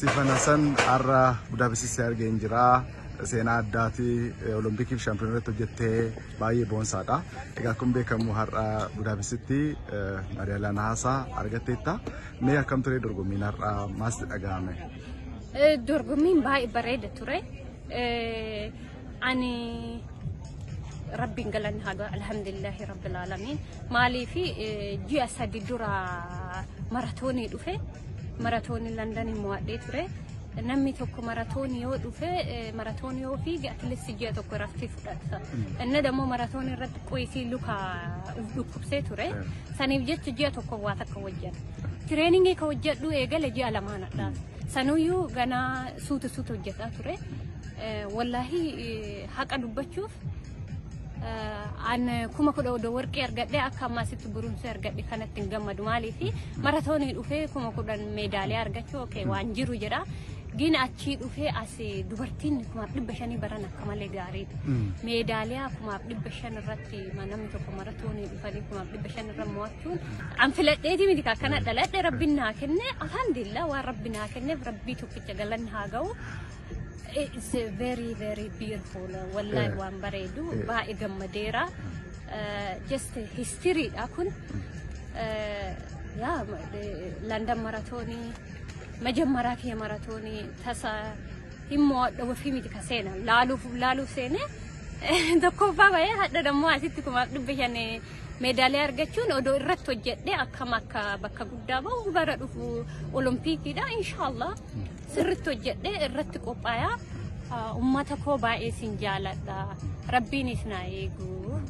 Stephen Hassan arra Budapest Sergei Injira sena addati Olympic Championship hojjette baay'ee boonsaadha. Egaa kun beekamu har'a Budapestitti Mariala Nahasa argateetta. Mee akkam ture dorgommiin har'a maas dhagahame? Dorgommiin baay'ee bareeda ture. Ani Rabbiin galanni haga alhamdulillahi rabbil alamin. Maalii fi ji'a sadi dura maratoonii dhufe. Maratoonii London mo'adhee ture. Namni tokko maratoonii yoo dhufe maratoonii yoo fiige atleast ji'a tokko raftii fudhata. Inni dammoo maratoonii irratti qoyisii luka dhukkubsee ture. Saniif jecha ji'a tokko waa takka hojjedha. Tireeningii ka hojjedhu eegale ji'a lamaanadha. Sanuyyuu ganaa suuta hojjetaa ture. Wallahi haqa dubbachuuf an kuma kuda odo warqi argadhe akka ammaasitti burumsa argadhe kanatti hin gammadu maaliifi maratoonii dhufee kuma kudan meedaaliyaa argachuu okay waan jiru jedha gina achi dhufee as dubartiin kuma 500 baran akka malee gaariidha meedaaliyaa kuma 500 irratti namni tokko maratoonii dhufanii kuma 500 irra mo'achuun an filadheeti miti kana dhaladhe rabbiin naa kenne alhamdulillah waan rabbiin naa kenne rabbii tokkicha galanni haa ga'u. It's very beautiful. Wallahi waan bareedu baay'ee gammadeera. Just history dha kun. London maraatoonii majammaraa kiyya maraatoonii tasa himmoo dhawafii miti ka seena laaluuf seene tokkoffaa baay'ee hadda dammoo asitti kuma 500 meedaaliyaa argachuun odoo irratti hojjedhe akkam akka bakka guddaa bahu bara dhufu Olompikidha inshallah. Sirriitti hojjedhe irratti qophaa'aa ummata koo baay'ee sin jaaladha rabbiinis na eegu.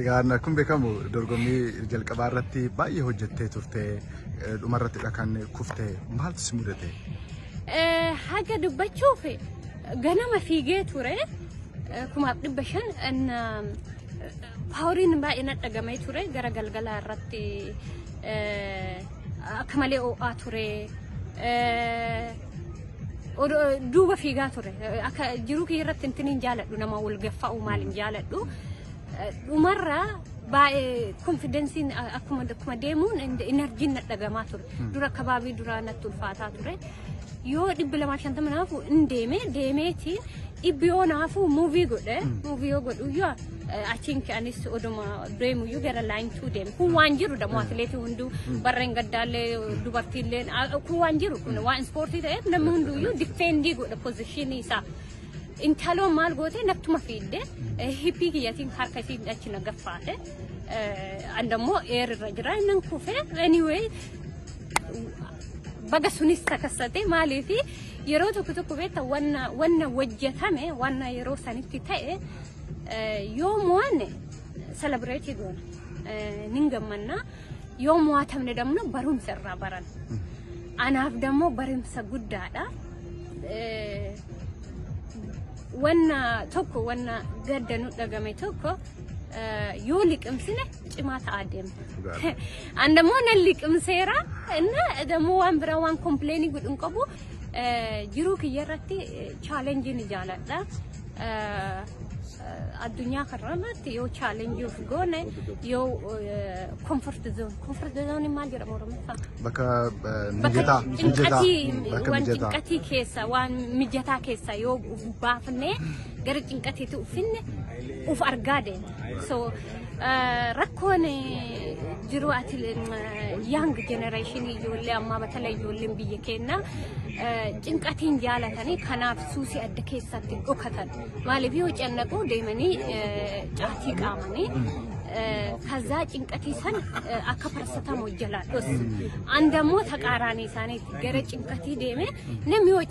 Egaa kun beekamu dorgommii jalqabaa irratti baay'ee hojjettee turte dhumarratti kan kuftee maaltu si mudate? Haga dubbachuuf ganama fiigee ture kuma 500 paawuriin baay'ee na dhagamee ture gara galgalaa irratti akka malee ho'aa ture. Duuba fiigaa ture akka jiru kiirratti intiniin jaaladhu nama wal gaffa'u maalin jaaladhu dhumarra baay'ee konfidensiin akkuma deemuun enerjiin na dhagamaa ture dura kabaabii duraa natti ulfaataa ture yoo 250 naafu deemeetiin dhibbiyoon naafu muuvii yoo godhu yoo achiin kaanis oduma deemu yoo gara line 2 deemu kun waan jiru damo atleetii hundu barreen gaddaallee dubartiillee kun waan jiru kun waan ispoortii ta'eef namni hundu yoo defendii godha position isaa intalo maal goote naftuma fiidde hippii kiyyatiin harka isii achi na gaffaate andammoo eerirra jira nan kufe anyway baga sunis takassate maaliifi yeroo tokko beekta wanna wajjatame wanna yeroo sanitti ta'e yoo mo'anne celebrate goona nin gammanna yoo mo'atamne damno barumsa irraa baran anaaf dammoo barumsa guddaadha wanna gadda nu dhagame tokko yoo liqimsine cimaa ta'aa deemna andammoo nan liqimseera inna dammoo waan biraa waan complain godhun qabu jiruu kiyyarratti challenge ni jaaladha addunyaa kanarratti yoo challenge of goone yoo comfort zone maal jedhama oromoffaa bakka cinqatii keessa waan mijataa keessa yoo baafne gara cinqatiitti ufinne uf argaa deemna so rakkoon jiru ati young generation ijoollee ammaa batala ijoolleen biyya keenya cinqatiin jaalatanii kanaaf suusii adda keessatti dhokatan maaliif yoo cannaquu deemanii caatii qaamanii kaza cinqatii san akka parasatamoo jalaa dhos andammoo taqaaraanii isaaniitti gara cinqatii deeme namni yoo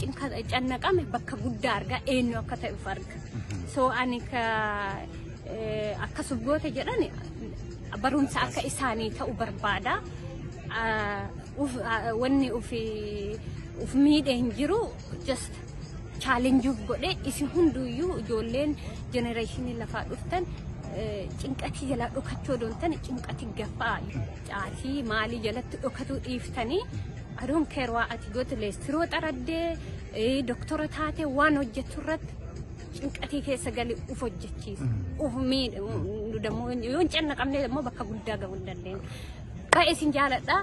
cannaqame bakka guddaa argaa eenyu akka ta'uuf arga so ani akka subboota jedhan barumsa akka isaanii ta'u barbaada wanni uf miidhe hin jiru just challenge godhe isin hunduyyuu ijoolleen generationii lafaa dhuftan cinqatii jalaa dhokachuu doontan cinqatii gaffaa caatii maalii jalatti dhokatuu dhiiftanii adoon keerwaa ati goote leestiroo xaraddee doktora taate waan hojjettu irratti cinqatii keessa gali uf hojjechiisa uf miidhe dammoo yoo cannaqamne dammoo bakka guddaa ga'uu hin dandeenyu baay'ee sin jaaladha.